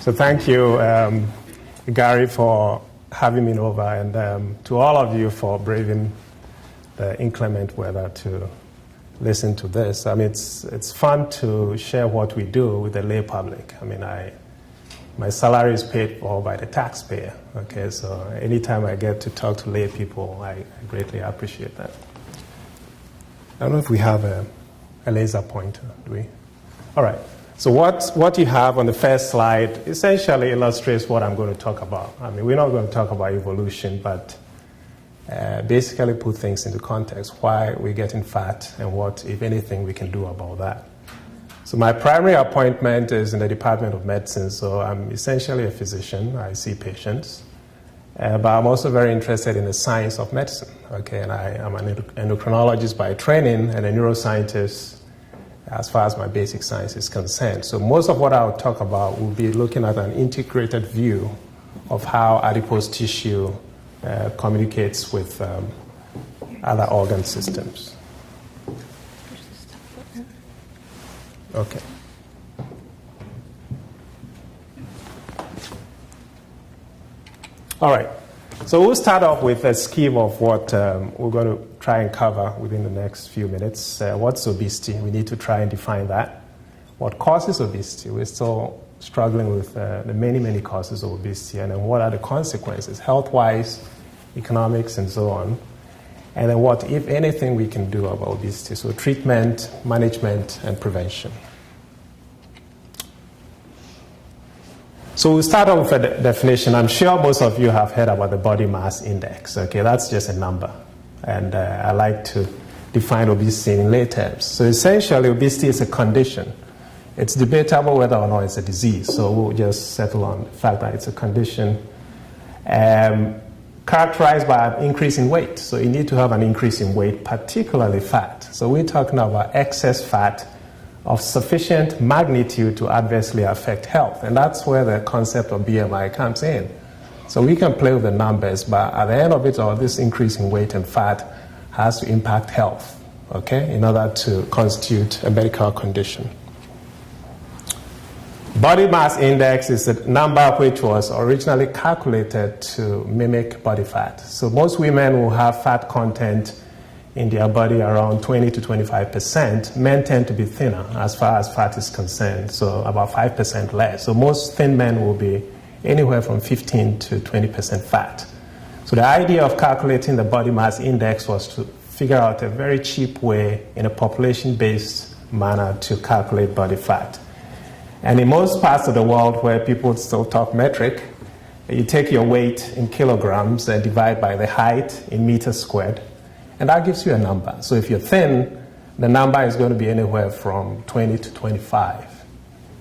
So thank you, Gary, for having me over, and to all of you for braving the inclement weather to listen to this. I mean, it's fun to share what we do with the lay public. I mean, my salary is paid for by the taxpayer. Okay, so anytime I get to talk to lay people, I greatly appreciate that. I don't know if we have a laser pointer, do we? All right. So what you have on the first slide essentially illustrates what I'm going to talk about. I mean, we're not going to talk about evolution, but basically put things into context, why we're getting fat and what, if anything, we can do about that. So my primary appointment is in the Department of Medicine, so I'm essentially a physician. I see patients. But I'm also very interested in the science of medicine, okay? And I'm an endocrinologist by training and a neuroscientist as far as my basic science is concerned. So most of what I'll talk about will be looking at an integrated view of how adipose tissue communicates with other organ systems. Okay. All right. So we'll start off with a scheme of what we're going to try and cover within the next few minutes. What's obesity? We need to try and define that. What causes obesity? We're still struggling with the many causes of obesity. And then what are the consequences, health-wise, economics, and so on. And then what, if anything, we can do about obesity. So treatment, management, and prevention. So we'll start off with a definition. I'm sure most of you have heard about the body mass index. Okay, that's just a number. And I like to define obesity in lay terms. So essentially, obesity is a condition. It's debatable whether or not it's a disease. So we'll just settle on the fact that it's a condition characterized by an increase in weight. So you need to have an increase in weight, particularly fat. So we're talking about excess fat of sufficient magnitude to adversely affect health. And that's where the concept of BMI comes in. So we can play with the numbers, but at the end of it all, this increase in weight and fat has to impact health, okay, in order to constitute a medical condition. Body mass index is a number which was originally calculated to mimic body fat. So most women will have fat content in their body around 20 to 25%. Men tend to be thinner as far as fat is concerned, so about 5% less. So most thin men will be anywhere from 15 to 20% fat. So the idea of calculating the body mass index was to figure out a very cheap way in a population-based manner to calculate body fat. And in most parts of the world where people still talk metric, you take your weight in kilograms and divide by the height in meters squared, and that gives you a number. So if you're thin, the number is going to be anywhere from 20 to 25.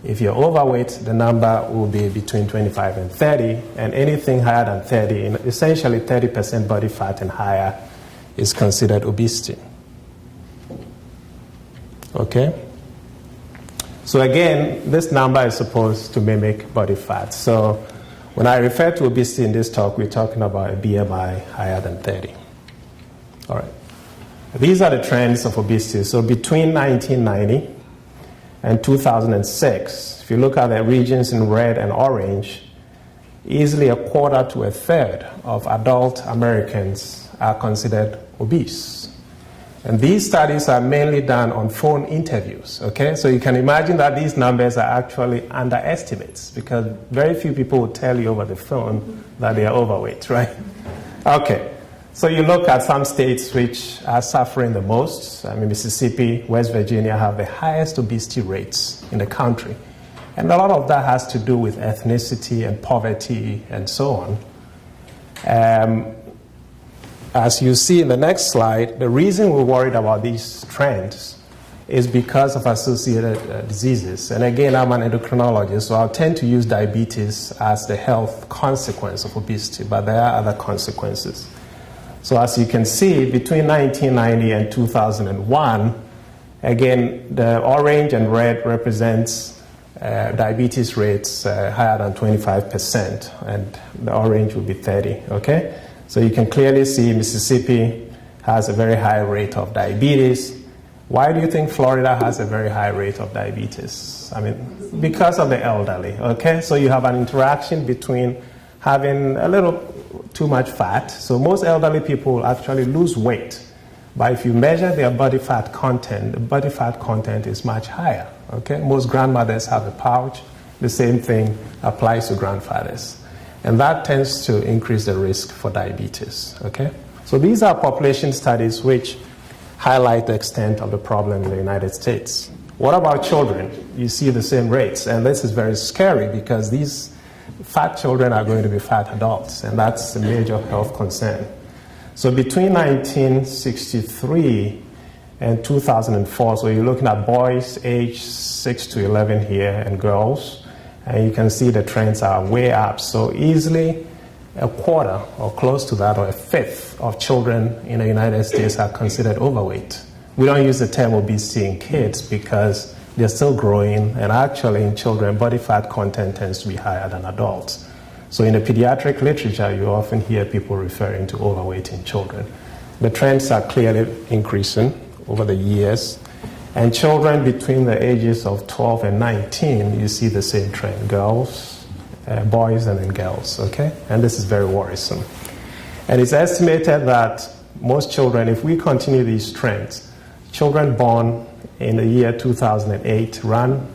If you're overweight, the number will be between 25 and 30, and anything higher than 30, essentially 30% body fat and higher, is considered obesity. Okay? So again, this number is supposed to mimic body fat. So when I refer to obesity in this talk, we're talking about a BMI higher than 30. All right. These are the trends of obesity. So between 1990 and 2006, if you look at the regions in red and orange, easily a quarter to a third of adult Americans are considered obese. And these studies are mainly done on phone interviews, okay? So you can imagine that these numbers are actually underestimates because very few people will tell you over the phone that they are overweight, right? Okay. So you look at some states which are suffering the most. I mean, Mississippi, West Virginia have the highest obesity rates in the country. And a lot of that has to do with ethnicity and poverty and so on. As you see in the next slide, the reason we're worried about these trends is because of associated diseases. And again, I'm an endocrinologist, so I'll tend to use diabetes as the health consequence of obesity, but there are other consequences. So as you can see, between 1990 and 2001, again, the orange and red represents diabetes rates higher than 25%, and the orange will be 30, okay? So you can clearly see Mississippi has a very high rate of diabetes, Why do you think Florida has a very high rate of diabetes? I mean, because of the elderly, okay? So you have an interaction between having a little too much fat. So most elderly people actually lose weight. But if you measure their body fat content, the body fat content is much higher, okay? Most grandmothers have a pouch. The same thing applies to grandfathers. And that tends to increase the risk for diabetes, okay? So these are population studies which highlight the extent of the problem in the United States. What about children? You see the same rates. And this is very scary because these fat children are going to be fat adults, and that's a major health concern. So between 1963 and 2004, so you're looking at boys aged 6 to 11 here and girls, and you can see the trends are way up. So easily a quarter or close to that, or a fifth of children in the United States are considered overweight. We don't use the term obesity in kids because they're still growing, and actually in children, body fat content tends to be higher than adults. So in the pediatric literature, you often hear people referring to overweight in children. The trends are clearly increasing over the years. And children between the ages of 12 and 19, you see the same trend. Girls, boys, and then girls, okay? And this is very worrisome. And it's estimated that most children, if we continue these trends, children born in the year 2008 run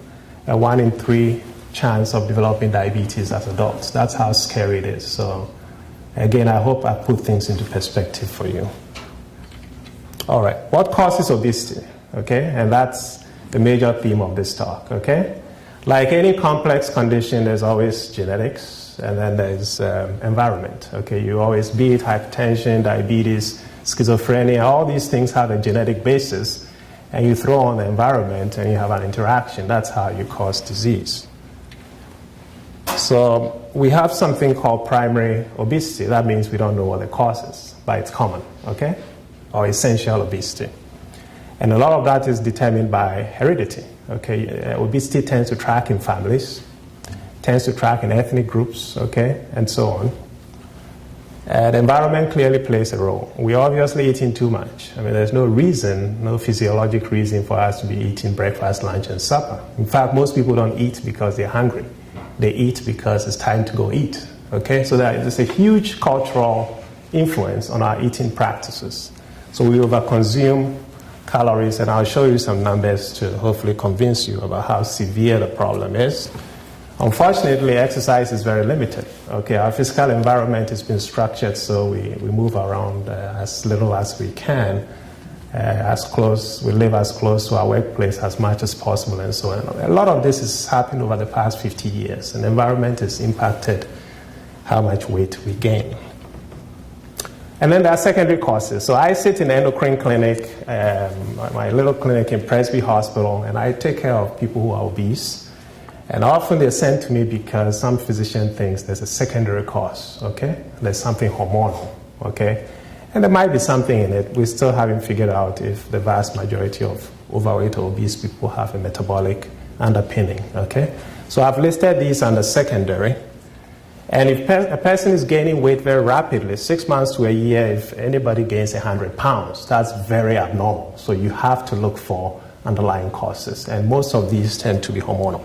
a 1 in 3 chance of developing diabetes as adults. That's how scary it is. So again, I hope I put things into perspective for you. All right, what causes obesity? Okay, and that's the major theme of this talk, okay? Like any complex condition, there's always genetics, and then there's environment, okay? You always, be it hypertension, diabetes, schizophrenia, all these things have a genetic basis, and you throw on the environment and you have an interaction. That's how you cause disease. So we have something called primary obesity. That means we don't know what the cause is, but it's common, okay? Or essential obesity. And a lot of that is determined by heredity. Okay, obesity tends to track in families, tends to track in ethnic groups, okay, and so on. The environment clearly plays a role. We're obviously eating too much. I mean, there's no reason, no physiologic reason for us to be eating breakfast, lunch, and supper. In fact, most people don't eat because they're hungry. They eat because it's time to go eat, okay? So there's a huge cultural influence on our eating practices. So we overconsume calories, and I'll show you some numbers to hopefully convince you about how severe the problem is. Unfortunately, exercise is very limited. Okay, our physical environment has been structured so we move around as little as we can, we live as close to our workplace as much as possible, and so on. A lot of this has happened over the past 50 years, and the environment has impacted how much weight we gain. And then there are secondary causes. So I sit in an endocrine clinic, my little clinic in Presby Hospital, and I take care of people who are obese. And often they're sent to me because some physician thinks there's a secondary cause, okay? There's something hormonal, okay? And there might be something in it. We still haven't figured out if the vast majority of overweight or obese people have a metabolic underpinning, okay? So I've listed these under secondary. And if a person is gaining weight very rapidly, 6 months to a year, if anybody gains 100 pounds, that's very abnormal. So you have to look for underlying causes. And most of these tend to be hormonal.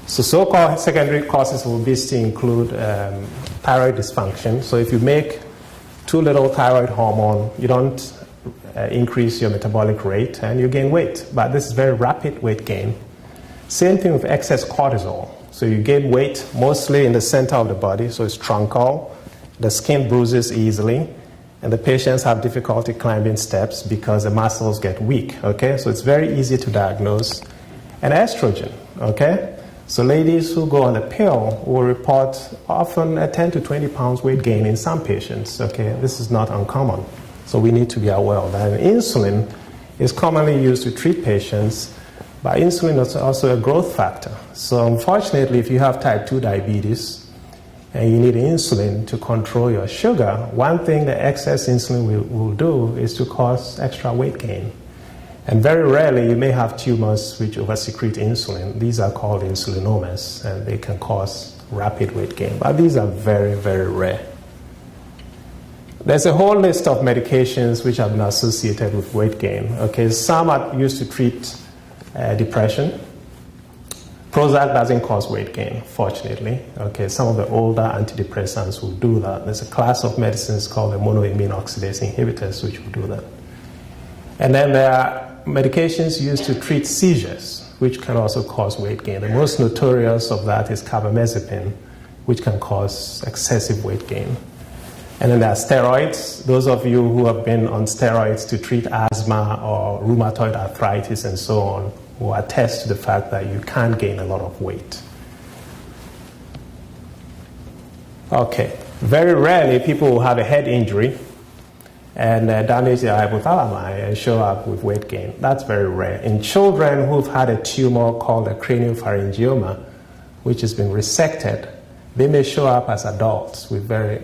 So so-called secondary causes of obesity include thyroid dysfunction. So if you make too little thyroid hormone, you don't increase your metabolic rate and you gain weight. But this is very rapid weight gain. Same thing with excess cortisol. So you gain weight mostly in the center of the body, so it's truncal. The skin bruises easily, and the patients have difficulty climbing steps because the muscles get weak, okay? So it's very easy to diagnose. And estrogen, okay? So ladies who go on the pill will report often a 10 to 20 pounds weight gain in some patients, okay? This is not uncommon, so we need to be aware of that. And insulin is commonly used to treat patients, but insulin is also a growth factor. So unfortunately, if you have type 2 diabetes and you need insulin to control your sugar, one thing the excess insulin will do is to cause extra weight gain. And very rarely, you may have tumors which oversecrete insulin. These are called insulinomas, and they can cause rapid weight gain. But these are very, very rare. There's a whole list of medications which have been associated with weight gain. Okay, some are used to treat depression. Prozac doesn't cause weight gain, fortunately. Okay, some of the older antidepressants will do that. There's a class of medicines called the monoamine oxidase inhibitors which will do that. And then there are medications used to treat seizures, which can also cause weight gain. The most notorious of that is carbamazepine, which can cause excessive weight gain. And then there are steroids. Those of you who have been on steroids to treat asthma or rheumatoid arthritis and so on will attest to the fact that you can gain a lot of weight. Okay, very rarely people will have a head injury and damage their hypothalami and show up with weight gain. That's very rare. In children who've had a tumor called a craniopharyngioma, which has been resected, they may show up as adults with very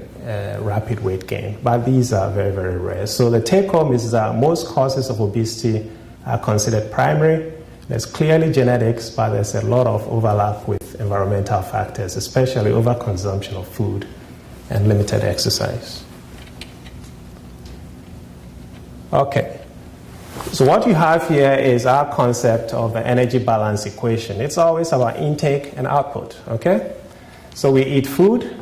rapid weight gain, but these are very, very rare. So the take-home is that most causes of obesity are considered primary. There's clearly genetics, but there's a lot of overlap with environmental factors, especially overconsumption of food and limited exercise. Okay, so what you have here is our concept of the energy balance equation. It's always about intake and output, okay? So we eat food,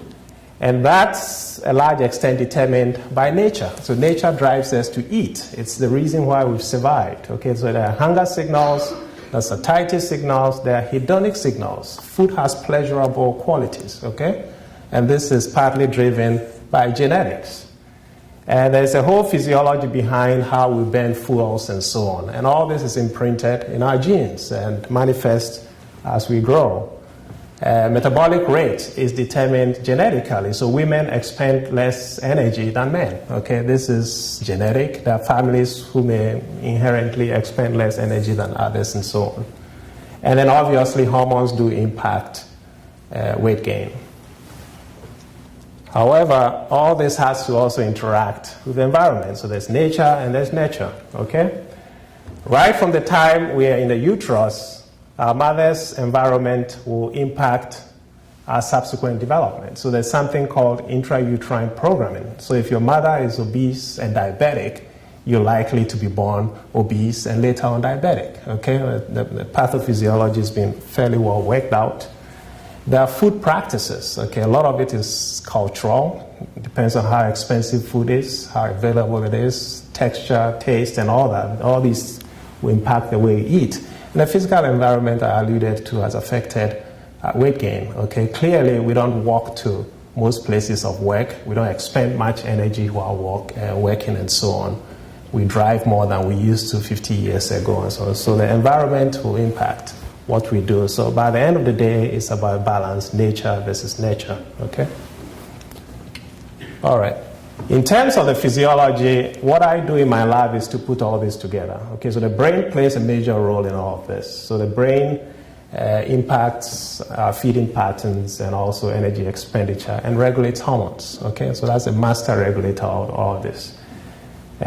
and that's a large extent determined by nature. So nature drives us to eat. It's the reason why we've survived, okay? So there are hunger signals, there are satiety signals, there are hedonic signals. Food has pleasurable qualities, okay? And this is partly driven by genetics. And there's a whole physiology behind how we burn fuels and so on. And all this is imprinted in our genes and manifests as we grow. Metabolic rate is determined genetically. So women expend less energy than men. Okay, this is genetic. There are families who may inherently expend less energy than others and so on. And then obviously hormones do impact weight gain. However, all this has to also interact with the environment. So there's nature and there's nurture, okay? Right from the time we are in the uterus, our mother's environment will impact our subsequent development. So there's something called intrauterine programming. So if your mother is obese and diabetic, you're likely to be born obese and later on diabetic, okay? The pathophysiology has been fairly well worked out. There are food practices, okay? A lot of it is cultural. It depends on how expensive food is, how available it is, texture, taste, and all that. All these will impact the way you eat. And the physical environment I alluded to has affected weight gain, okay? Clearly, we don't walk to most places of work. We don't expend much energy while working and so on. We drive more than we used to 50 years ago and so on. So the environment will impact what we do. So by the end of the day, it's about balance, nature versus nurture, okay? All right. In terms of the physiology, what I do in my lab is to put all this together, okay? So the brain plays a major role in all of this. So the brain impacts our feeding patterns and also energy expenditure and regulates hormones, okay? So that's a master regulator of all this.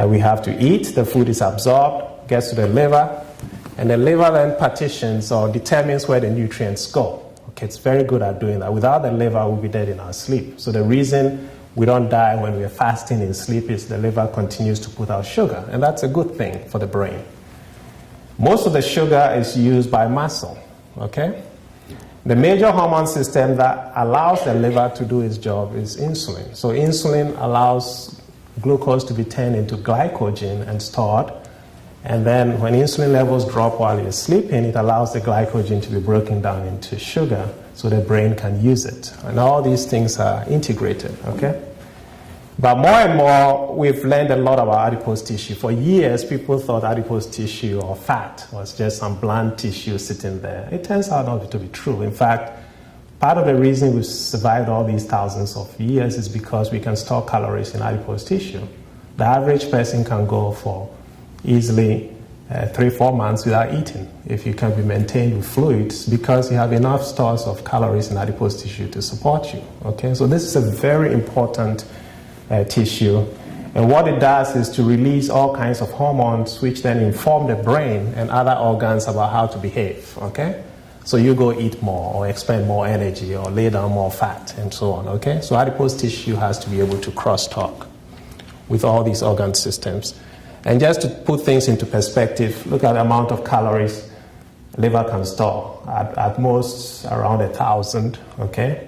We have to eat, the food is absorbed, gets to the liver, and the liver then partitions or determines where the nutrients go. Okay, it's very good at doing that. Without the liver, we'll be dead in our sleep. So the reason we don't die when we're fasting in sleep is the liver continues to put out sugar, and that's a good thing for the brain. Most of the sugar is used by muscle, okay? The major hormone system that allows the liver to do its job is insulin. So insulin allows glucose to be turned into glycogen and stored. And then when insulin levels drop while you're sleeping, it allows the glycogen to be broken down into sugar so the brain can use it. And all these things are integrated, okay? But more and more, we've learned a lot about adipose tissue. For years, people thought adipose tissue or fat was just some bland tissue sitting there. It turns out not to be true. In fact, part of the reason we've survived all these thousands of years is because we can store calories in adipose tissue. The average person can go for easily 3-4 months without eating if you can be maintained with fluids because you have enough stores of calories in adipose tissue to support you, okay? So this is a very important tissue, and what it does is to release all kinds of hormones which then inform the brain and other organs about how to behave, okay? So you go eat more or expend more energy or lay down more fat and so on, okay? So adipose tissue has to be able to crosstalk. with all these organ systems. And just to put things into perspective, look at the amount of calories liver can store, at most around 1,000, okay?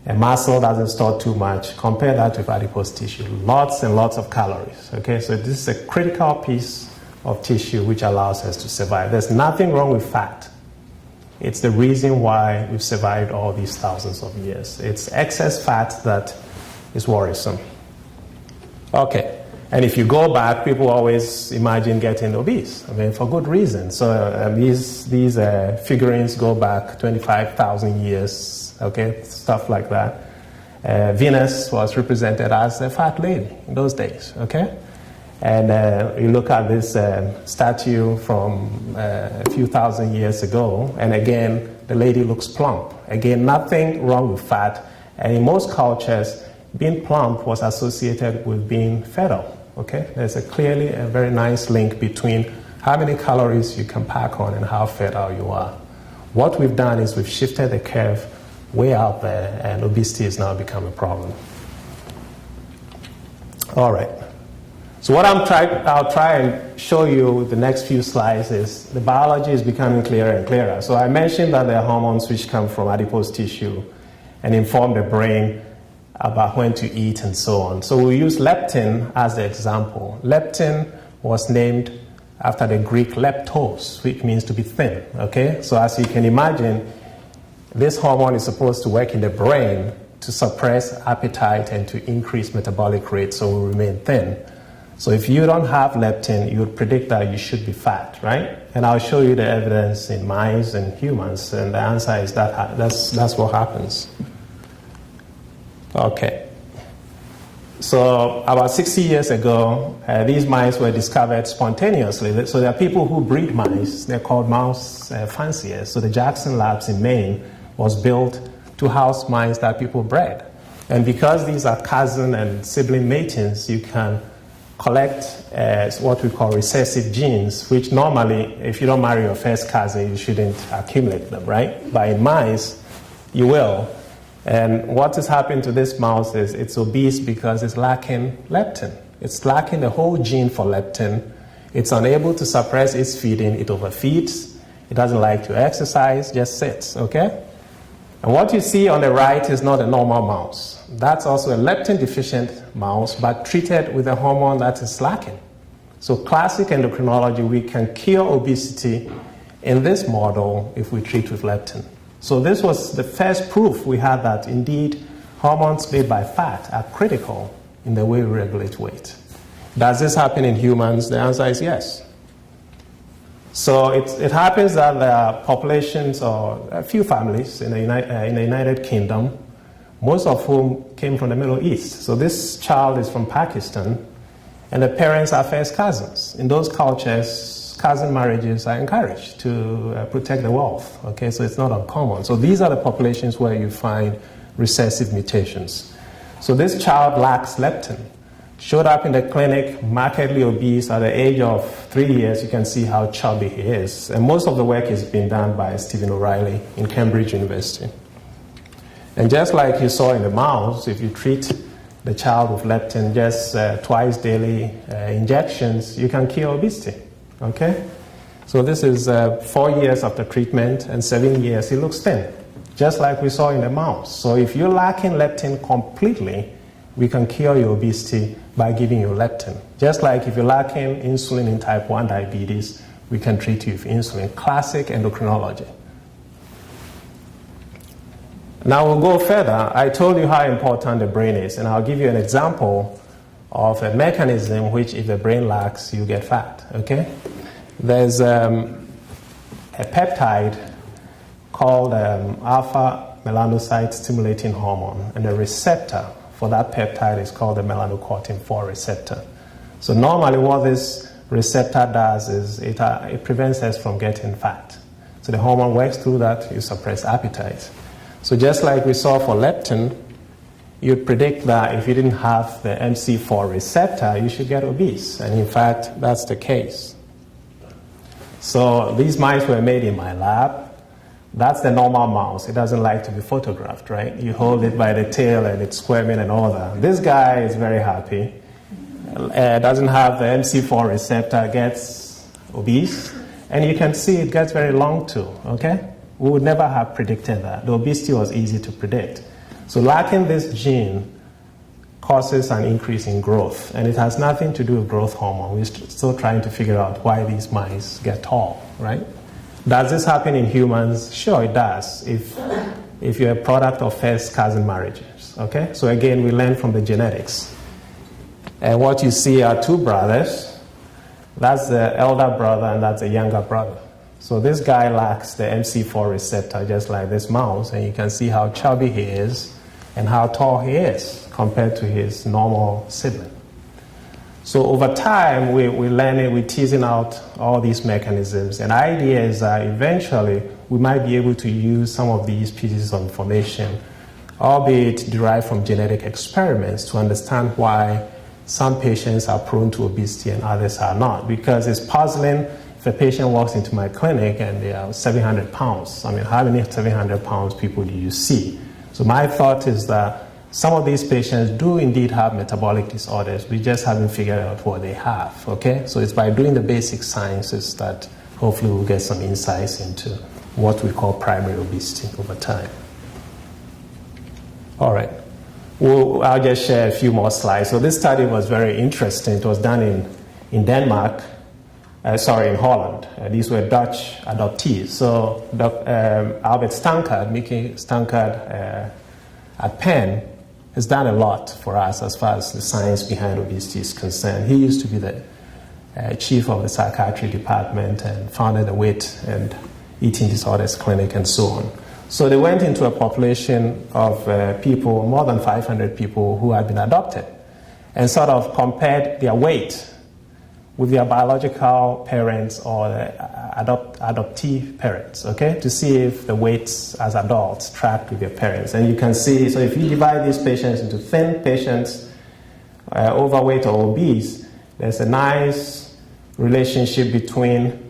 A muscle doesn't store too much. Compare that with adipose tissue, lots and lots of calories, okay? So this is a critical piece of tissue which allows us to survive. There's nothing wrong with fat. It's the reason why we've survived all these thousands of years. It's excess fat that is worrisome. Okay. And if you go back, people always imagine getting obese. I mean, for good reason. So these figurines go back 25,000 years, okay, stuff like that. Venus was represented as a fat lady in those days, okay? And you look at this statue from a few thousand years ago, and again, the lady looks plump. Again, nothing wrong with fat. And in most cultures, being plump was associated with being fertile. Okay, there's clearly a very nice link between how many calories you can pack on and how fertile you are. What we've done is we've shifted the curve way out there, and obesity has now become a problem. All right. So what I'll try and show you with the next few slides is the biology is becoming clearer and clearer. So I mentioned that there are hormones which come from adipose tissue and inform the brain about when to eat and so on. So we'll use leptin as the example. Leptin was named after the Greek leptos, which means to be thin, okay? So as you can imagine, this hormone is supposed to work in the brain to suppress appetite and to increase metabolic rate so we remain thin. So if you don't have leptin, you would predict that you should be fat, right? And I'll show you the evidence in mice and humans, and the answer is that's what happens. Okay. So about 60 years ago, these mice were discovered spontaneously. So there are people who breed mice. They're called mouse fanciers. So the Jackson Labs in Maine was built to house mice that people bred. And because these are cousin and sibling matings, you can collect what we call recessive genes, which normally, if you don't marry your first cousin, you shouldn't accumulate them, right? But in mice, you will. And what is happening to this mouse is it's obese because it's lacking leptin. It's lacking the whole gene for leptin. It's unable to suppress its feeding. It overfeeds. It doesn't like to exercise, just sits, okay? And what you see on the right is not a normal mouse. That's also a leptin deficient mouse, but treated with a hormone that is lacking. So classic endocrinology, we can cure obesity in this model if we treat with leptin. So this was the first proof we had that indeed hormones made by fat are critical in the way we regulate weight. Does this happen in humans? The answer is yes. So it happens that there are populations or a few families in the United Kingdom, most of whom came from the Middle East. So this child is from Pakistan, and the parents are first cousins. In those cultures, cousin marriages are encouraged to protect the wealth, okay? So it's not uncommon. So these are the populations where you find recessive mutations. So this child lacks leptin. Showed up in the clinic, markedly obese at the age of 3 years. You can see how chubby he is. And most of the work is being done by Stephen O'Reilly in Cambridge University. And just like you saw in the mouse, if you treat the child with leptin just twice daily injections, you can cure obesity. Okay? So this is 4 years after treatment, and 7 years, he looks thin, just like we saw in the mouse. So if you're lacking leptin completely, we can cure your obesity by giving you leptin. Just like if you're lacking insulin in type 1 diabetes, we can treat you with insulin. Classic endocrinology. Now we'll go further. I told you how important the brain is, and I'll give you an example of a mechanism which if the brain lacks, you get fat, okay? There's a peptide called alpha melanocyte stimulating hormone, and the receptor for that peptide is called the melanocortin-4 receptor. So normally what this receptor does is it prevents us from getting fat. So the hormone works through that, you suppress appetite. So just like we saw for leptin, you'd predict that if you didn't have the MC4 receptor, you should get obese. And in fact, that's the case. So these mice were made in my lab. That's the normal mouse. It doesn't like to be photographed, right? You hold it by the tail and it's squirming and all that. This guy is very happy. doesn't have the MC4 receptor gets obese. And you can see it gets very long too, okay? We would never have predicted that. The obesity was easy to predict. So lacking this gene causes an increase in growth, and it has nothing to do with growth hormone. We're still trying to figure out why these mice get tall, right? Does this happen in humans? Sure, it does, if you're a product of first cousin marriages, okay? So again, we learn from the genetics. And what you see are two brothers. That's the elder brother and that's the younger brother. So this guy lacks the MC4 receptor just like this mouse, and you can see how chubby he is and how tall he is compared to his normal sibling. So over time, we're learning, we're teasing out all these mechanisms, and the idea is that eventually we might be able to use some of these pieces of information, albeit derived from genetic experiments, to understand why some patients are prone to obesity and others are not. Because it's puzzling if a patient walks into my clinic and they are 700 pounds. I mean, how many 700 pounds people do you see? So my thought is that some of these patients do indeed have metabolic disorders. We just haven't figured out what they have, okay? So it's by doing the basic sciences that hopefully we'll get some insights into what we call primary obesity over time. All right. I'll just share a few more slides. So this study was very interesting. It was done in Denmark, in Holland. These were Dutch adoptees. So Albert Stankard, Mickey Stankard at Penn, has done a lot for us as far as the science behind obesity is concerned. He used to be the chief of the psychiatry department and founded the Weight and Eating Disorders Clinic and so on. So they went into a population of people, more than 500 people who had been adopted, and sort of compared their weight with their biological parents or the adoptee parents, okay, to see if the weights as adults tracked with their parents. And you can see, so if you divide these patients into thin patients, overweight or obese, there's a nice relationship between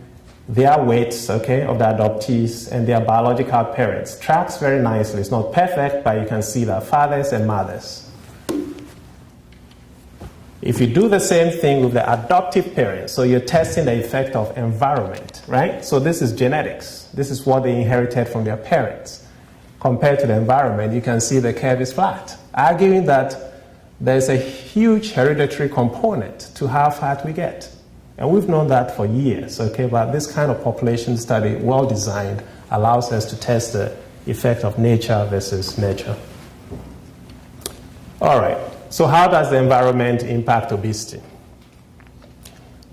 their weights, okay, of the adoptees and their biological parents. Tracks very nicely. It's not perfect, but you can see that fathers and mothers. If you do the same thing with the adoptive parents, so you're testing the effect of environment, right? So this is genetics. This is what they inherited from their parents. Compared to the environment, you can see the curve is flat, arguing that there's a huge hereditary component to how fat we get. And we've known that for years, okay? But this kind of population study, well designed, allows us to test the effect of nature versus nurture. All right, so how does the environment impact obesity?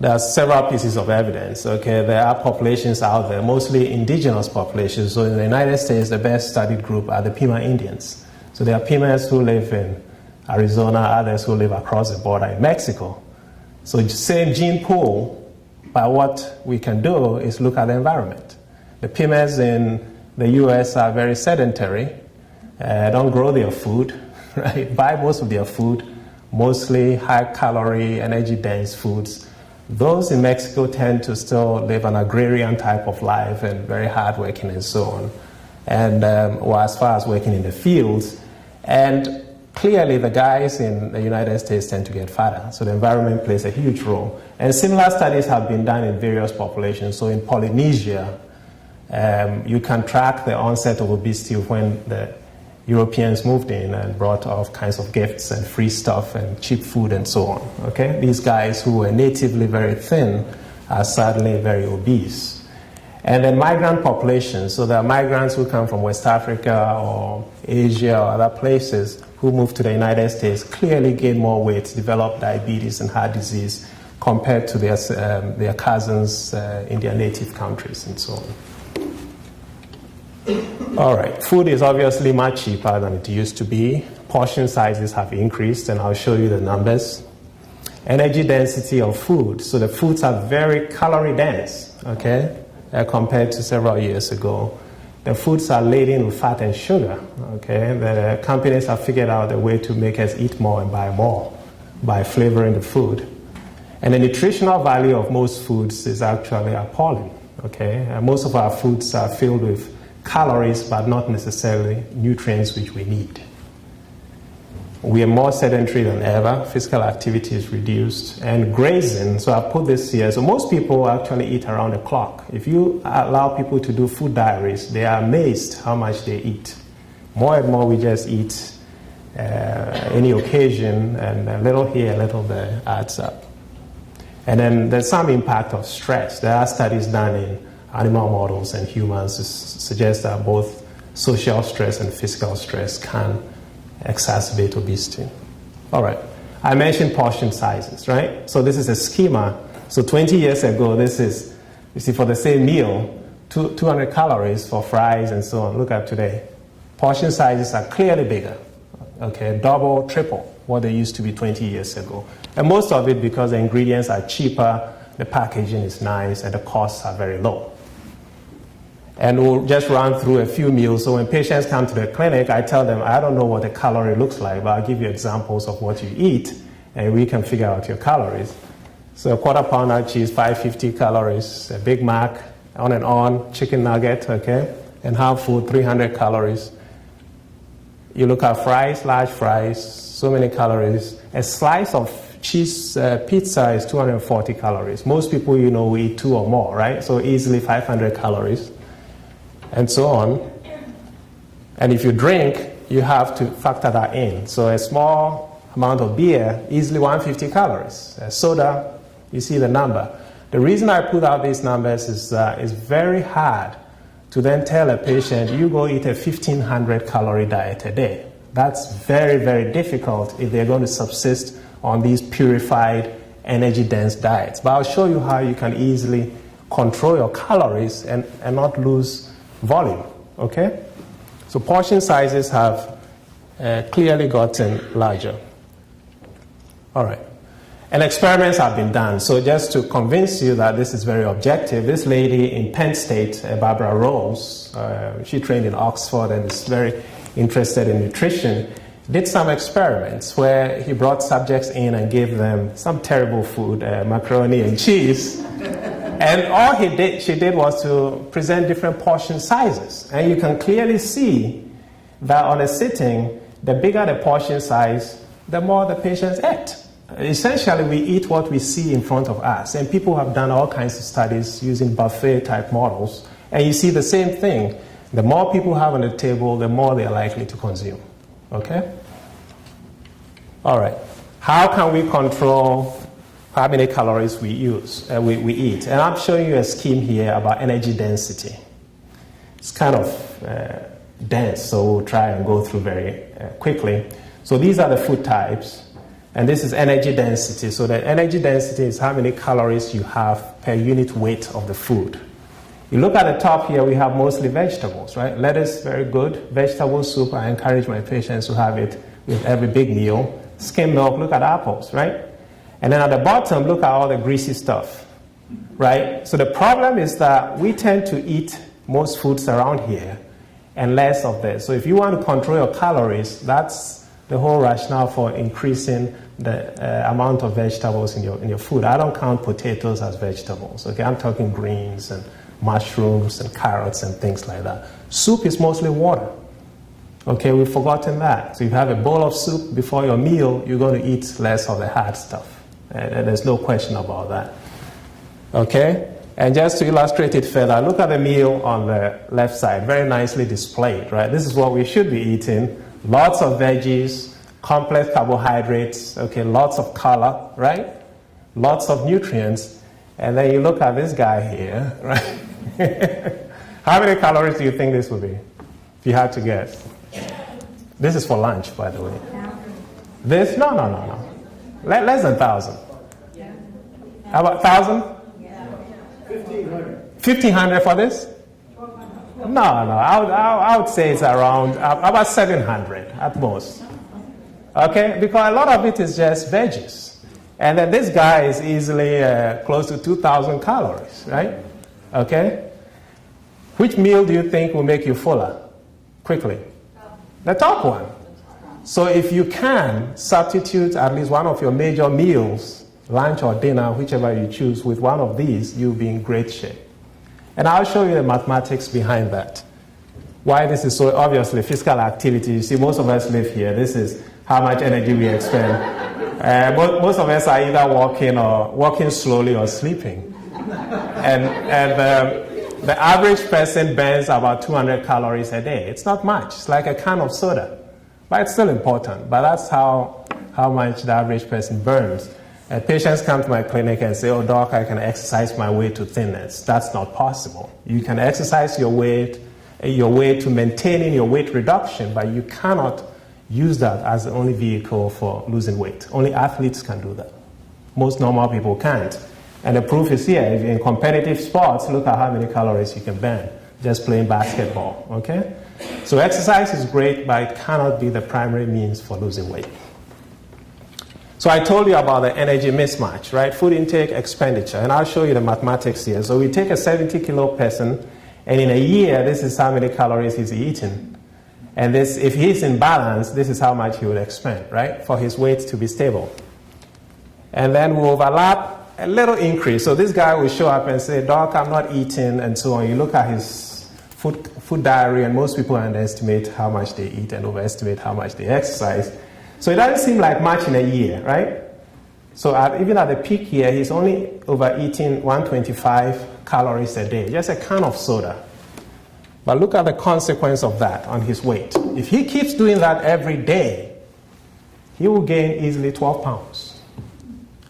There are several pieces of evidence, okay? There are populations out there, mostly indigenous populations. So in the United States, the best studied group are the Pima Indians. So there are Pimas who live in Arizona, others who live across the border in Mexico. So same gene pool, but what we can do is look at the environment. The Pimas in the US are very sedentary, don't grow their food, right? Buy most of their food, mostly high-calorie, energy-dense foods. Those in Mexico tend to still live an agrarian type of life and very hardworking and so on, and or as far as working in the fields. And clearly, the guys in the United States tend to get fatter, so the environment plays a huge role. And similar studies have been done in various populations. So in Polynesia, you can track the onset of obesity when the Europeans moved in and brought all kinds of gifts and free stuff and cheap food and so on. Okay, these guys who were natively very thin are suddenly very obese. And then migrant populations, so there are migrants who come from West Africa or Asia or other places who move to the United States, clearly gain more weight, develop diabetes and heart disease compared to their cousins in their native countries and so on. All right, food is obviously much cheaper than it used to be. Portion sizes have increased, and I'll show you the numbers. Energy density of food, so the foods are very calorie dense, okay, compared to several years ago. The foods are laden with fat and sugar, okay? The companies have figured out a way to make us eat more and buy more by flavoring the food. And the nutritional value of most foods is actually appalling, okay? Most of our foods are filled with calories, but not necessarily nutrients which we need. We are more sedentary than ever. Physical activity is reduced. And grazing, so I put this here. So most people actually eat around the clock. If you allow people to do food diaries, they are amazed how much they eat. More and more we just eat any occasion, and a little here, a little there adds up. And then there's some impact of stress. There are studies done in animal models and humans to suggest that both social stress and physical stress can exacerbate obesity. All right. I mentioned portion sizes, right? So this is a schema. So 20 years ago, this is, you see, for the same meal, 200 calories for fries and so on. Look at today. Portion sizes are clearly bigger. Okay, double, triple what they used to be 20 years ago. And most of it because the ingredients are cheaper, the packaging is nice, and the costs are very low. And we'll just run through a few meals. So when patients come to the clinic, I tell them, I don't know what a calorie looks like, but I'll give you examples of what you eat, and we can figure out your calories. So a quarter pounder cheese, 550 calories, a Big Mac, on and on, chicken nugget, okay, and half food, 300 calories. You look at fries, large fries, so many calories. A slice of cheese pizza is 240 calories. Most people, you know, we eat 2 or more, right? So easily 500 calories. And so on. And if you drink, you have to factor that in. So a small amount of beer, easily 150 calories. A soda, you see the number. The reason I put out these numbers is that it's very hard to then tell a patient, you go eat a 1,500 calorie diet a day. That's very, very difficult if they're going to subsist on these purified, energy-dense diets. But I'll show you how you can easily control your calories and not lose volume, okay? So portion sizes have clearly gotten larger. All right. And experiments have been done. So just to convince you that this is very objective, this lady in Penn State, Barbara Rose, she trained in Oxford and is very interested in nutrition, did some experiments where he brought subjects in and gave them some terrible food, macaroni and cheese. And all she did was to present different portion sizes. And you can clearly see that on a sitting, the bigger the portion size, the more the patients ate. Essentially, we eat what we see in front of us. And people have done all kinds of studies using buffet-type models. And you see the same thing. The more people have on the table, the more they're likely to consume. Okay? All right. How can we control how many calories we we eat? And I'm showing you a scheme here about energy density. It's kind of dense, so we'll try and go through very quickly. So these are the food types. And this is energy density. So the energy density is how many calories you have per unit weight of the food. You look at the top here, we have mostly vegetables, right? Lettuce, very good. Vegetable soup, I encourage my patients to have it with every big meal. Skim milk, look at apples, right? And then at the bottom, look at all the greasy stuff, right? So the problem is that we tend to eat most foods around here and less of this. So if you want to control your calories, that's the whole rationale for increasing the amount of vegetables in your food. I don't count potatoes as vegetables, okay? I'm talking greens and mushrooms and carrots and things like that. Soup is mostly water. Okay, we've forgotten that. So if you have a bowl of soup before your meal, you're going to eat less of the hard stuff. And there's no question about that. Okay? And just to illustrate it further, look at the meal on the left side, very nicely displayed, right? This is what we should be eating. Lots of veggies, complex carbohydrates, okay, lots of color, right? Lots of nutrients. And then you look at this guy here, right? How many calories do you think this would be, if you had to guess? This is for lunch, by the way. This? No. Less than 1,000. How about 1,000? 1,500. 1,500 for this? No. I would say it's around about 700 at most. Okay? Because a lot of it is just veggies. And then this guy is easily close to 2,000 calories, right? Okay? Which meal do you think will make you fuller? Quickly. The top one. So if you can substitute at least one of your major meals, lunch or dinner, whichever you choose, with one of these, you'll be in great shape. And I'll show you the mathematics behind that. Why this is so obviously physical activity. You see, most of us live here. This is how much energy we expend. Most of us are either walking slowly or sleeping. And the average person burns about 200 calories a day. It's not much. It's like a can of soda. But it's still important. But that's how much the average person burns. Patients come to my clinic and say, oh, doc, I can exercise my way to thinness. That's not possible. You can exercise your way to maintaining your weight reduction, but you cannot use that as the only vehicle for losing weight. Only athletes can do that. Most normal people can't. And the proof is here. If you're in competitive sports, look at how many calories you can burn just playing basketball, okay? So exercise is great, but it cannot be the primary means for losing weight. So I told you about the energy mismatch, right? Food intake, expenditure, and I'll show you the mathematics here. So we take a 70-kilo person, and in a year, this is how many calories he's eating. And this, if he's in balance, this is how much he would expend, right, for his weight to be stable. And then we overlap a little increase. So this guy will show up and say, doc, I'm not eating, and so on. You look at his food diary, and most people underestimate how much they eat and overestimate how much they exercise. So it doesn't seem like much in a year, right? So even at the peak here, he's only overeating 125 calories a day, just a can of soda. But look at the consequence of that on his weight. If he keeps doing that every day, he will gain easily 12 pounds.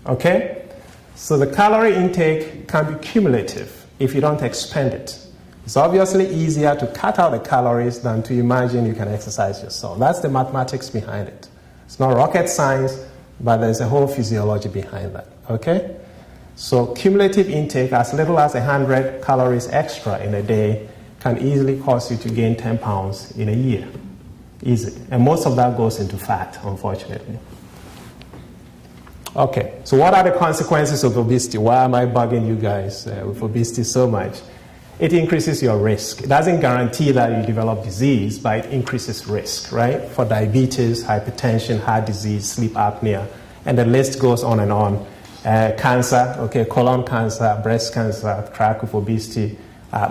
Okay? So the calorie intake can be cumulative if you don't expend it. It's obviously easier to cut out the calories than to imagine you can exercise yourself. That's the mathematics behind it. It's not rocket science, but there's a whole physiology behind that. Okay? So cumulative intake, as little as 100 calories extra in a day, can easily cause you to gain 10 pounds in a year. Easy. And most of that goes into fat, unfortunately. Okay, so what are the consequences of obesity? Why am I bugging you guys with obesity so much? It increases your risk. It doesn't guarantee that you develop disease, but it increases risk, right? For diabetes, hypertension, heart disease, sleep apnea, and the list goes on and on. Cancer, okay, colon cancer, breast cancer, track with obesity.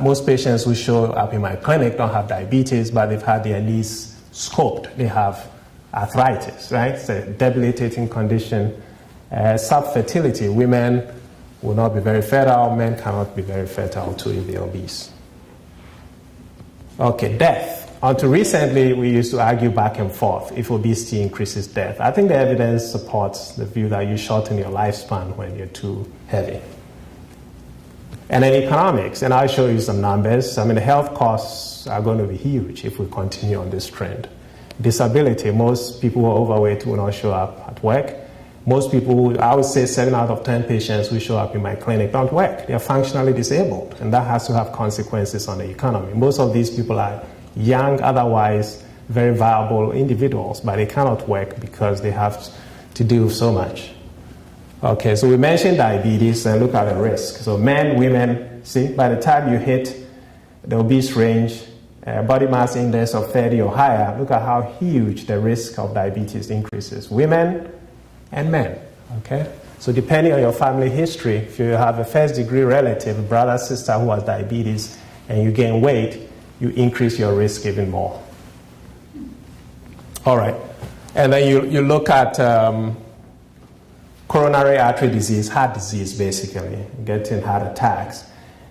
Most patients who show up in my clinic don't have diabetes, but they've had their knees scoped. They have arthritis, right? It's a debilitating condition. Subfertility, women will not be very fertile, men cannot be very fertile too if they're obese. Okay, death. Until recently, we used to argue back and forth if obesity increases death. I think the evidence supports the view that you shorten your lifespan when you're too heavy. And then economics, and I'll show you some numbers. I mean, the health costs are going to be huge if we continue on this trend. Disability, most people who are overweight will not show up at work. Most people, I would say 7 out of 10 patients who show up in my clinic don't work. They are functionally disabled, and that has to have consequences on the economy. Most of these people are young, otherwise very viable individuals, but they cannot work because they have to do so much. Okay, so we mentioned diabetes, and look at the risk. So men, women, see, by the time you hit the obese range, body mass index of 30 or higher, look at how huge the risk of diabetes increases. Women and men, okay? So depending on your family history, if you have a first-degree relative, a brother, sister who has diabetes, and you gain weight, you increase your risk even more. All right, and then you look at coronary artery disease, heart disease, basically, getting heart attacks.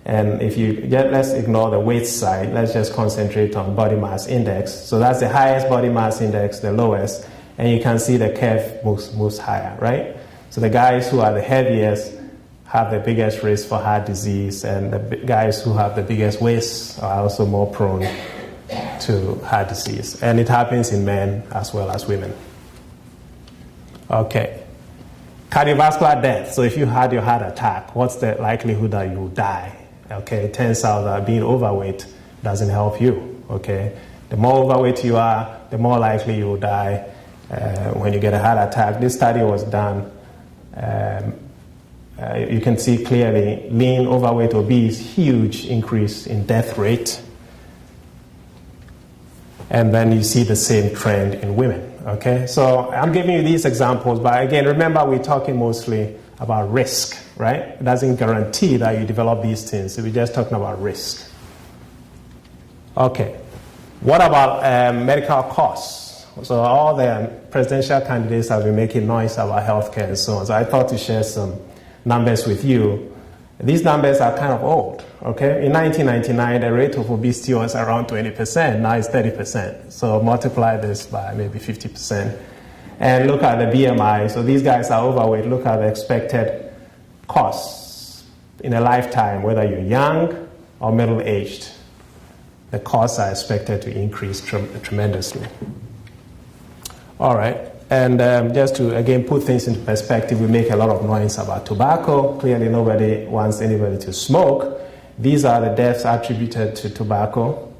And if you let's ignore the weight side, let's just concentrate on body mass index. So that's the highest body mass index, the lowest, and you can see the curve moves higher, right? So the guys who are the heaviest have the biggest risk for heart disease, and the guys who have the biggest waist are also more prone to heart disease. And it happens in men as well as women. Okay. Cardiovascular death. So if you had your heart attack, what's the likelihood that you will die? Okay, it turns out that being overweight doesn't help you. Okay, the more overweight you are, the more likely you will die when you get a heart attack. This study was done. You can see clearly, lean, overweight, obese, huge increase in death rate. And then you see the same trend in women. Okay, so I'm giving you these examples, but again, remember we're talking mostly about risk, right? It doesn't guarantee that you develop these things, so we're just talking about risk. Okay, what about medical costs? So all the presidential candidates have been making noise about healthcare and so on. So I thought to share some numbers with you. These numbers are kind of old, okay? In 1999, the rate of obesity was around 20%. Now it's 30%. So multiply this by maybe 50%. And look at the BMI. So these guys are overweight. Look at the expected costs in a lifetime, whether you're young or middle-aged. The costs are expected to increase tremendously. All right. And just to, again, put things into perspective, we make a lot of noise about tobacco. Clearly, nobody wants anybody to smoke. These are the deaths attributed to tobacco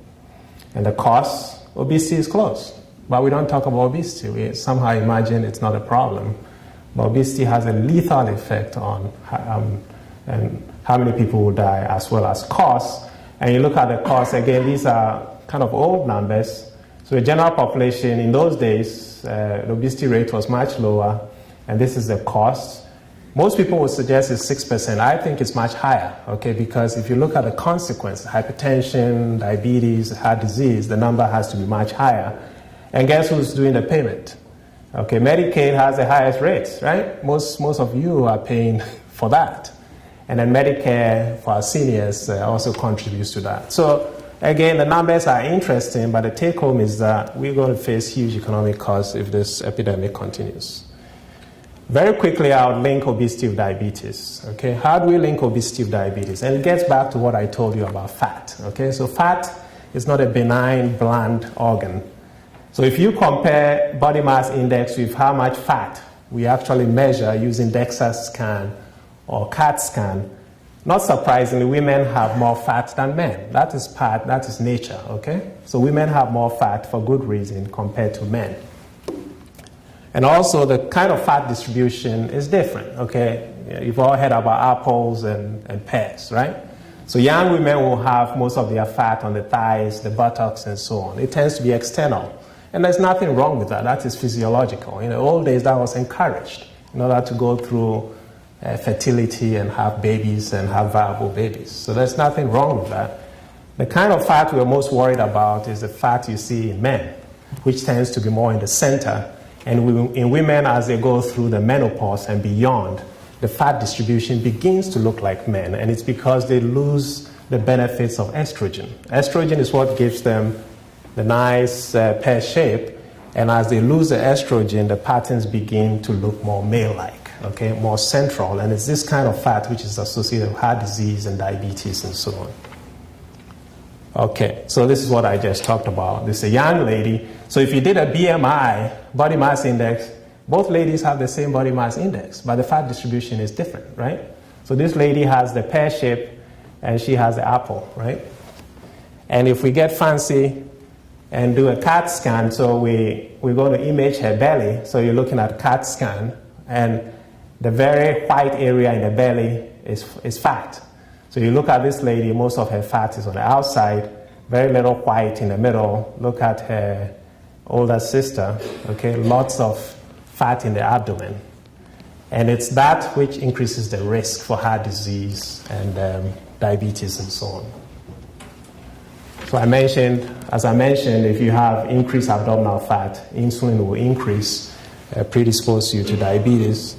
and the costs. Obesity is close. But we don't talk about obesity. We somehow imagine it's not a problem. But obesity has a lethal effect on and how many people will die, as well as costs. And you look at the costs, again, these are kind of old numbers. So the general population in those days, the obesity rate was much lower, and this is the cost. Most people would suggest it's 6%. I think it's much higher, okay, because if you look at the consequences, hypertension, diabetes, heart disease, the number has to be much higher. And guess who's doing the payment? Okay, Medicaid has the highest rates, right? Most of you are paying for that. And then Medicare for our seniors also contributes to that. So again, the numbers are interesting, but the take home is that we're going to face huge economic costs if this epidemic continues. Very quickly, I'll link obesity with diabetes. Okay, how do we link obesity with diabetes? And it gets back to what I told you about fat. Okay, so fat is not a benign, bland organ. So if you compare body mass index with how much fat we actually measure using DEXA scan or CAT scan, not surprisingly, women have more fat than men. That is nature, okay? So women have more fat for good reason compared to men. And also the kind of fat distribution is different, okay? You've all heard about apples and pears, right? So young women will have most of their fat on the thighs, the buttocks, and so on. It tends to be external. And there's nothing wrong with that. That is physiological. In the old days, that was encouraged in order to go through fertility and have babies and have viable babies. So there's nothing wrong with that. The kind of fat we're most worried about is the fat you see in men, which tends to be more in the center. And in women, as they go through the menopause and beyond, the fat distribution begins to look like men. And it's because they lose the benefits of estrogen. Estrogen is what gives them the nice pear shape. And as they lose the estrogen, the patterns begin to look more male-like. Okay, more central, and it's this kind of fat which is associated with heart disease and diabetes and so on. Okay, so this is what I just talked about. This is a young lady. So if you did a BMI, body mass index, both ladies have the same body mass index, but the fat distribution is different, right? So this lady has the pear shape, and she has the apple, right? And if we get fancy and do a CAT scan, so we're going to image her belly. So you're looking at CAT scan, and the very white area in the belly is fat. So you look at this lady, most of her fat is on the outside, very little white in the middle. Look at her older sister, okay, lots of fat in the abdomen. And it's that which increases the risk for heart disease and diabetes and so on. So as I mentioned, if you have increased abdominal fat, insulin will increase, predispose you to diabetes,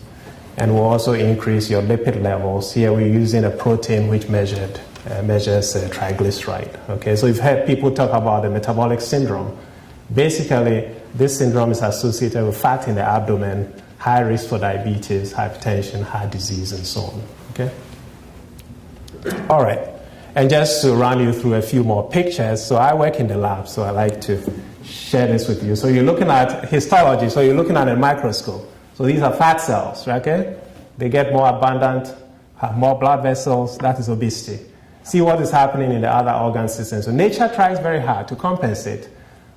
and will also increase your lipid levels. Here we're using a protein which measures triglyceride. Okay, so you've heard people talk about the metabolic syndrome. Basically, this syndrome is associated with fat in the abdomen, high risk for diabetes, hypertension, heart disease, and so on. Okay. All right, and just to run you through a few more pictures. So I work in the lab, so I like to share this with you. So you're looking at histology. So you're looking at a microscope. So these are fat cells, okay? They get more abundant, have more blood vessels. That is obesity. See what is happening in the other organ systems. So nature tries very hard to compensate.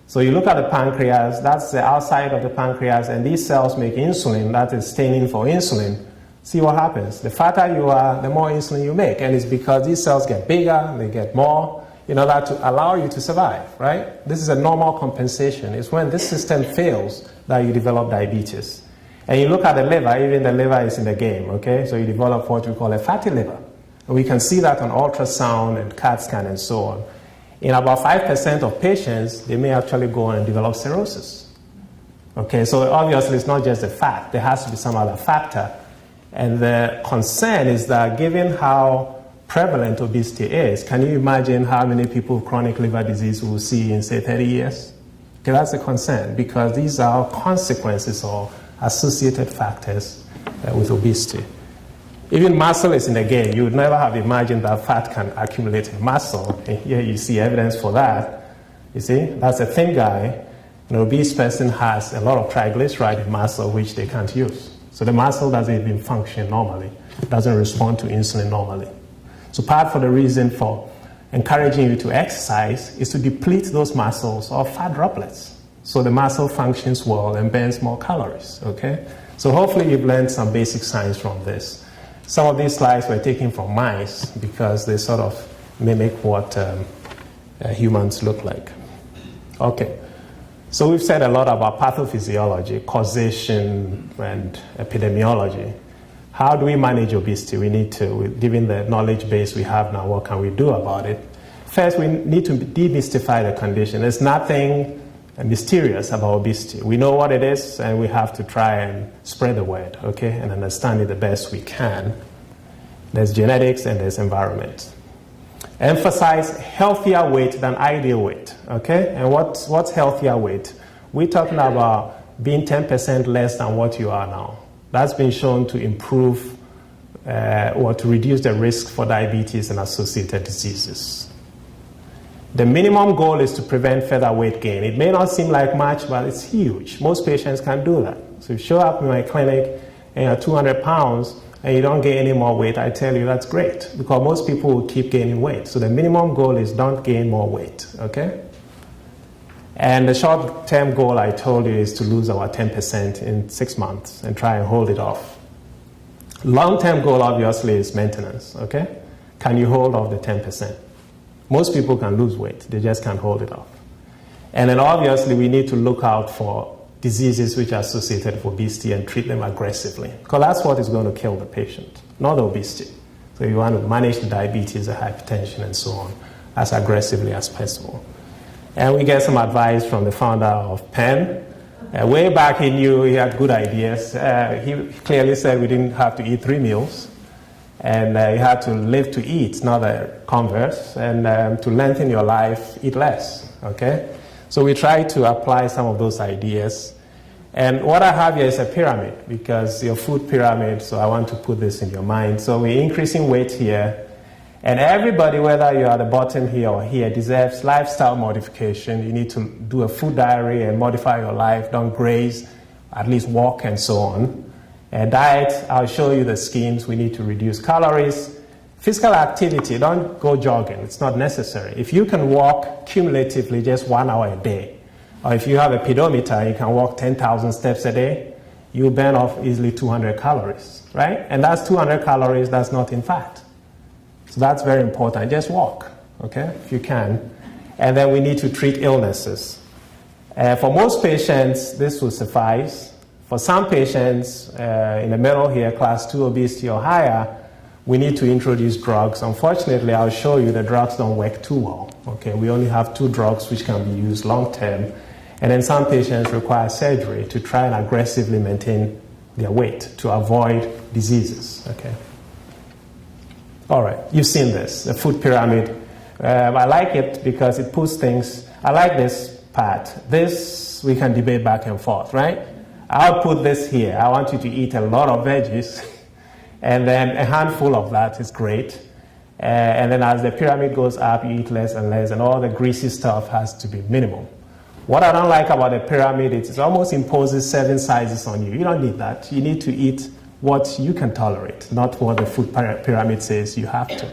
So you look at the pancreas, that's the outside of the pancreas, and these cells make insulin, that is staining for insulin. See what happens. The fatter you are, the more insulin you make. And it's because these cells get bigger, they get more, in order to allow you to survive, right? This is a normal compensation. It's when this system fails that you develop diabetes. And you look at the liver, even the liver is in the game, okay? So you develop what we call a fatty liver. And we can see that on ultrasound and CAT scan and so on. In about 5% of patients, they may actually go on and develop cirrhosis. Okay, so obviously it's not just the fat. There has to be some other factor. And the concern is that given how prevalent obesity is, can you imagine how many people with chronic liver disease we'll see in, say, 30 years? Okay, that's a concern because these are consequences or associated factors with obesity. Even muscle is in the game. You would never have imagined that fat can accumulate in muscle. And here you see evidence for that. You see, that's a thin guy. An obese person has a lot of triglyceride in muscle, which they can't use. So the muscle doesn't even function normally. It doesn't respond to insulin normally. So part of the reason for encouraging you to exercise is to deplete those muscles of fat droplets. So the muscle functions well and burns more calories, okay? So hopefully you've learned some basic science from this. Some of these slides were taken from mice because they sort of mimic what humans look like. Okay, so we've said a lot about pathophysiology, causation, and epidemiology. How do we manage obesity? We need to, given the knowledge base we have now, what can we do about it? First, we need to demystify the condition. There's nothing mysterious about obesity. We know what it is, and we have to try and spread the word, okay, and understand it the best we can. There's genetics and there's environment. Emphasize healthier weight than ideal weight, okay? And what's healthier weight? We're talking about being 10% less than what you are now. That's been shown to improve or to reduce the risk for diabetes and associated diseases. The minimum goal is to prevent further weight gain. It may not seem like much, but it's huge. Most patients can do that. So if you show up in my clinic and you're 200 pounds and you don't gain any more weight, I tell you that's great because most people will keep gaining weight. So the minimum goal is don't gain more weight, okay? And the short-term goal I told you is to lose about 10% in 6 months and try and hold it off. Long-term goal obviously is maintenance, okay? Can you hold off the 10%? Most people can lose weight, they just can't hold it off. And then obviously we need to look out for diseases which are associated with obesity and treat them aggressively because that's what is going to kill the patient, not obesity. So you want to manage the diabetes, the hypertension and so on as aggressively as possible. And we get some advice from the founder of Penn. Way back he knew he had good ideas. He clearly said we didn't have to eat 3 meals. And you had to live to eat, not the converse. And to lengthen your life, eat less, okay? So we try to apply some of those ideas. And what I have here is a pyramid because your food pyramid, so I want to put this in your mind. So we're increasing weight here. And everybody, whether you're at the bottom here or here, deserves lifestyle modification. You need to do a food diary and modify your life. Don't graze, at least walk and so on. Diet, I'll show you the schemes. We need to reduce calories. Physical activity, don't go jogging. It's not necessary. If you can walk cumulatively just 1 hour a day, or if you have a pedometer, you can walk 10,000 steps a day, you burn off easily 200 calories, right? And that's 200 calories that's not in fat. So that's very important. Just walk, okay, if you can. And then we need to treat illnesses. For most patients, this will suffice. For some patients in the middle here, class 2 obesity or higher, we need to introduce drugs. Unfortunately, I'll show you the drugs don't work too well. Okay, we only have 2 drugs which can be used long term. And then some patients require surgery to try and aggressively maintain their weight to avoid diseases. Okay. All right, you've seen this, the food pyramid. I like it because it puts things, I like this part. This we can debate back and forth, right? I'll put this here. I want you to eat a lot of veggies, and then a handful of that is great. And then as the pyramid goes up, you eat less and less, and all the greasy stuff has to be minimal. What I don't like about the pyramid is it almost imposes 7 sizes on you. You don't need that. You need to eat what you can tolerate, not what the food pyramid says you have to.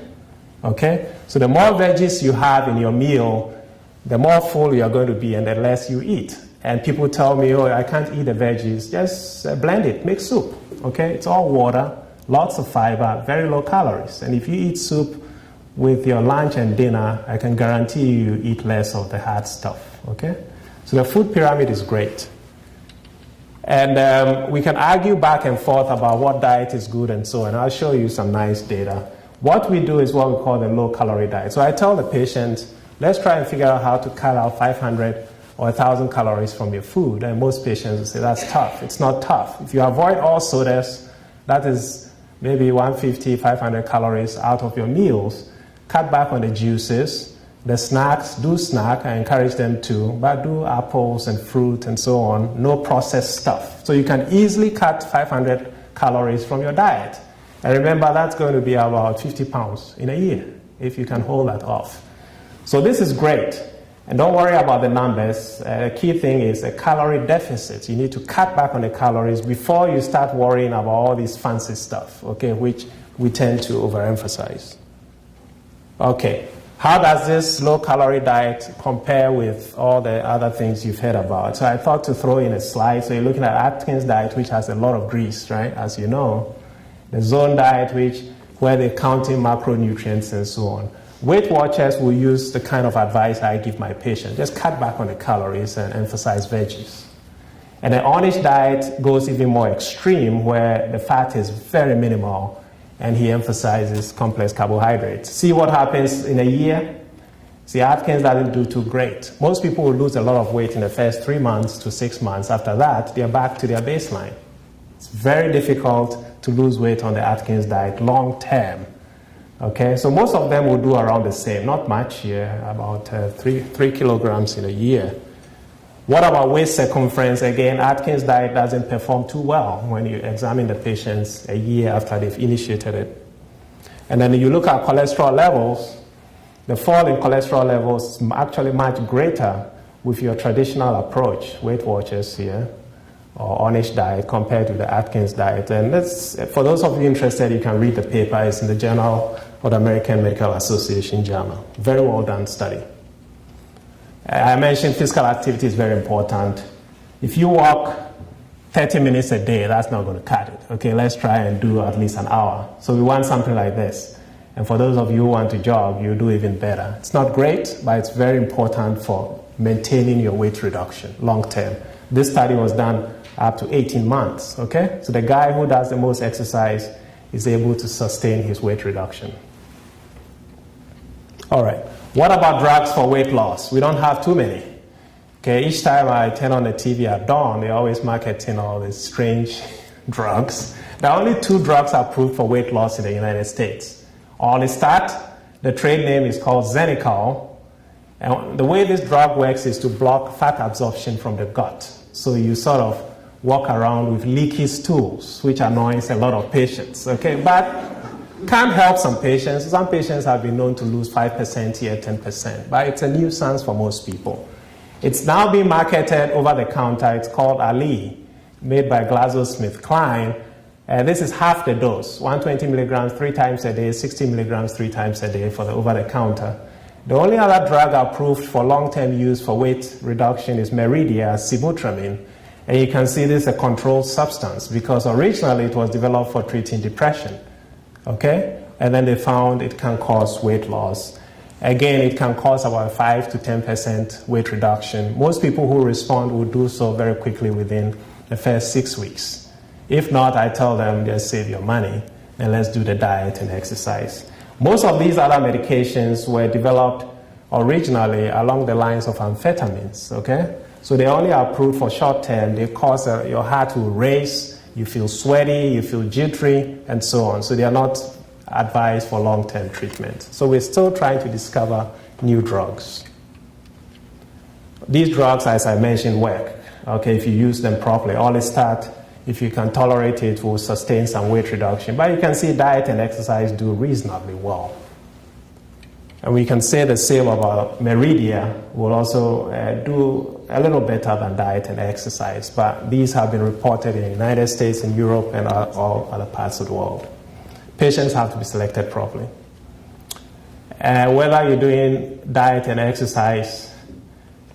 Okay? So the more veggies you have in your meal, the more full you're going to be and the less you eat. And people tell me, oh, I can't eat the veggies. Just blend it, make soup. Okay? It's all water, lots of fiber, very low calories. And if you eat soup with your lunch and dinner, I can guarantee you eat less of the hard stuff. Okay? So the food pyramid is great. And we can argue back and forth about what diet is good and so on. I'll show you some nice data. What we do is what we call the low-calorie diet. So I tell the patient, let's try and figure out how to cut out 500 or 1,000 calories from your food. And most patients will say, that's tough. It's not tough. If you avoid all sodas, that is maybe 150, 500 calories out of your meals. Cut back on the juices. The snacks, do snack. I encourage them to, but do apples and fruit and so on. No processed stuff. So you can easily cut 500 calories from your diet. And remember, that's going to be about 50 pounds in a year, if you can hold that off. So this is great. And don't worry about the numbers. The key thing is a calorie deficit. You need to cut back on the calories before you start worrying about all this fancy stuff, okay, which we tend to overemphasize. Okay, how does this low-calorie diet compare with all the other things you've heard about? So I thought to throw in a slide. So you're looking at Atkins diet, which has a lot of grease, right, as you know. The zone diet, where they're counting macronutrients and so on. Weight Watchers will use the kind of advice I give my patients. Just cut back on the calories and emphasize veggies. And the Ornish diet goes even more extreme, where the fat is very minimal, and he emphasizes complex carbohydrates. See what happens in a year? See, Atkins doesn't do too great. Most people will lose a lot of weight in the first 3 months to 6 months. After that, they're back to their baseline. It's very difficult to lose weight on the Atkins diet long term. Okay, so most of them will do around the same, not much here, about 3 kilograms in a year. What about waist circumference? Again, Atkins diet doesn't perform too well when you examine the patients a year after they've initiated it. And then you look at cholesterol levels, the fall in cholesterol levels is actually much greater with your traditional approach, Weight Watchers here, or Ornish diet, compared to the Atkins diet. And that's, for those of you interested, you can read the paper. It's in the Journal of the American Medical Association journal. Very well done study. I mentioned physical activity is very important. If you walk 30 minutes a day, that's not going to cut it. Okay, let's try and do at least an hour. So we want something like this. And for those of you who want to jog, you do even better. It's not great, but it's very important for maintaining your weight reduction long term. This study was done up to 18 months, okay? So the guy who does the most exercise is able to sustain his weight reduction. All right, what about drugs for weight loss? We don't have too many. Okay, each time I turn on the TV at dawn, they're always marketing all these strange drugs. There are only 2 drugs approved for weight loss in the United States. Orlistat, the trade name is called Xenical. And the way this drug works is to block fat absorption from the gut. So you sort of walk around with leaky stools, which annoys a lot of patients, okay? But can help some patients. Some patients have been known to lose 5% here, 10%, but it's a nuisance for most people. It's now being marketed over the counter. It's called Ali, made by GlaxoSmithKline. This is half the dose, 120 milligrams 3 times a day, 60 milligrams 3 times a day for the over the counter. The only other drug approved for long-term use for weight reduction is Meridia, sibutramine. And you can see this is a controlled substance because originally it was developed for treating depression. Okay? And then they found it can cause weight loss. Again, it can cause about 5 to 10% weight reduction. Most people who respond will do so very quickly within the first 6 weeks. If not, I tell them just save your money and let's do the diet and exercise. Most of these other medications were developed originally along the lines of amphetamines, okay? So they're only approved for short term. They cause your heart to race, you feel sweaty, you feel jittery, and so on. So they are not advised for long-term treatment. So we're still trying to discover new drugs. These drugs, as I mentioned, work, okay, if you use them properly. Orlistat, if you can tolerate it, will sustain some weight reduction. But you can see diet and exercise do reasonably well. And we can say the same about Meridia will also do a little better than diet and exercise. But these have been reported in the United States, in Europe, and all other parts of the world. Patients have to be selected properly. Whether you're doing diet and exercise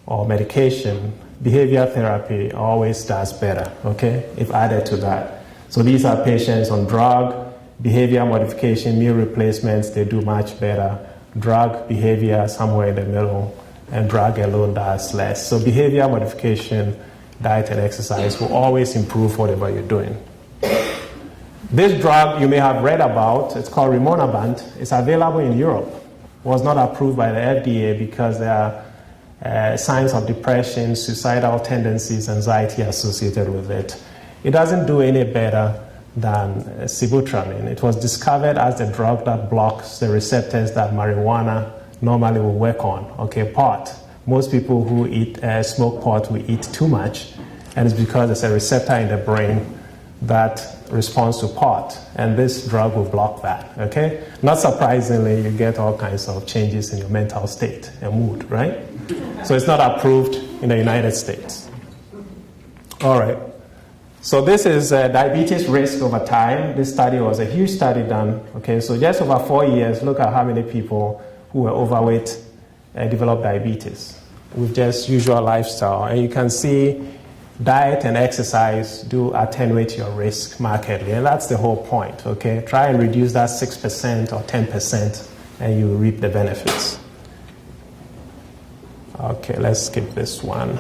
or medication, behavior therapy always does better, okay, if added to that. So these are patients on drug, behavior modification, meal replacements, they do much better. Drug, behavior, somewhere in the middle, and drug alone does less. So behavior modification, diet and exercise will always improve whatever you're doing. This drug you may have read about, it's called rimonabant. It's available in Europe. It was not approved by the FDA because there are signs of depression, suicidal tendencies, anxiety associated with it. It doesn't do any better than sibutramine. It was discovered as the drug that blocks the receptors that marijuana normally will work on. Okay, pot. Most people who smoke pot will eat too much, and it's because there's a receptor in the brain that responds to pot, and this drug will block that. Okay, not surprisingly, you get all kinds of changes in your mental state and mood, right? So it's not approved in the United States. All right. So this is diabetes risk over time. This study was a huge study done. Okay, so just over 4 years, look at how many people who were overweight developed diabetes with just usual lifestyle. And you can see diet and exercise do attenuate your risk markedly. And that's the whole point, okay? Try and reduce that 6% or 10% and you reap the benefits. Okay, let's skip this one.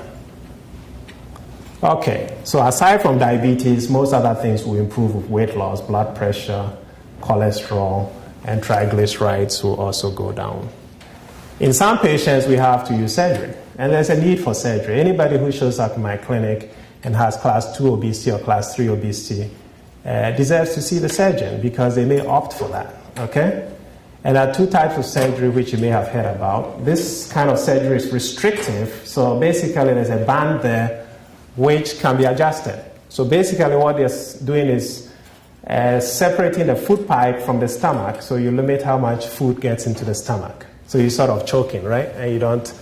Okay, so aside from diabetes, most other things will improve with weight loss. Blood pressure, cholesterol, and triglycerides will also go down. In some patients, we have to use surgery, and there's a need for surgery. Anybody who shows up in my clinic and has class 2 obesity or class 3 obesity deserves to see the surgeon because they may opt for that, okay? And there are 2 types of surgery which you may have heard about. This kind of surgery is restrictive, so basically there's a band there which can be adjusted. So basically what they're doing is separating the food pipe from the stomach, so you limit how much food gets into the stomach. So you're sort of choking, right? And you don't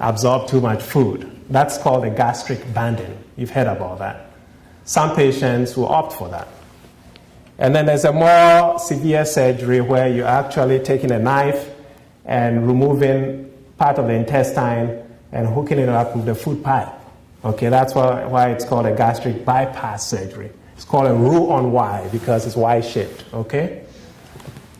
absorb too much food. That's called a gastric banding. You've heard about that. Some patients will opt for that. And then there's a more severe surgery where you're actually taking a knife and removing part of the intestine and hooking it up with the food pipe. Okay, that's why it's called a gastric bypass surgery. It's called a Roux-en-Y because it's Y-shaped, okay?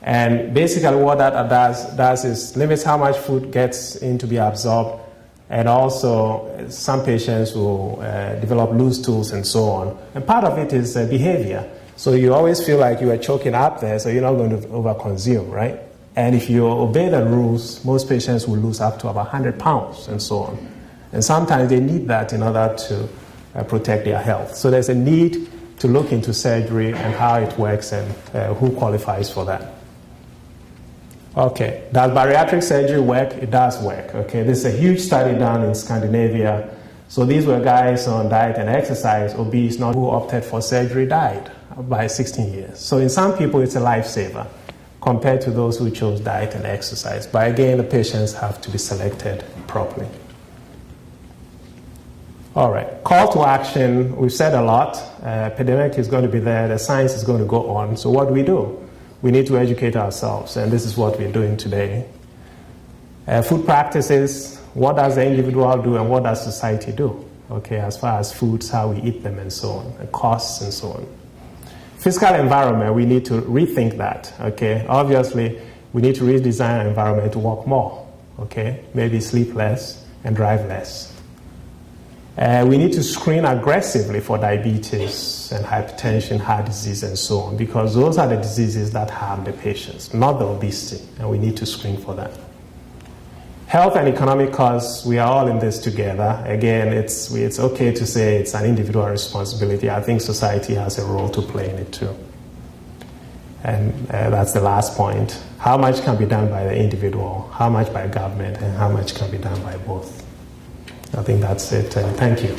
And basically what that does is limits how much food gets in to be absorbed, and also some patients will develop loose stools and so on. And part of it is behavior. So you always feel like you are choking up there, so you're not going to overconsume, right? And if you obey the rules, most patients will lose up to about 100 pounds and so on. And sometimes they need that in order to protect their health. So there's a need to look into surgery and how it works and who qualifies for that. Okay, does bariatric surgery work? It does work. Okay, this is a huge study done in Scandinavia. So these were guys on diet and exercise, obese, not who opted for surgery, died by 16 years. So in some people, it's a lifesaver compared to those who chose diet and exercise. But again, the patients have to be selected properly. All right, call to action. We've said a lot. Epidemic is going to be there. The science is going to go on. So what do? We need to educate ourselves, and this is what we're doing today. Food practices, what does the individual do and what does society do? Okay, as far as foods, how we eat them and so on, and costs and so on. Physical environment, we need to rethink that, okay? Obviously, we need to redesign our environment to walk more, okay? Maybe sleep less and drive less. We need to screen aggressively for diabetes and hypertension, heart disease, and so on, because those are the diseases that harm the patients, not the obesity, and we need to screen for that. Health and economic costs, we are all in this together. Again, it's okay to say it's an individual responsibility. I think society has a role to play in it too. And that's the last point. How much can be done by the individual, how much by government, and how much can be done by both? I think that's it. Thank you.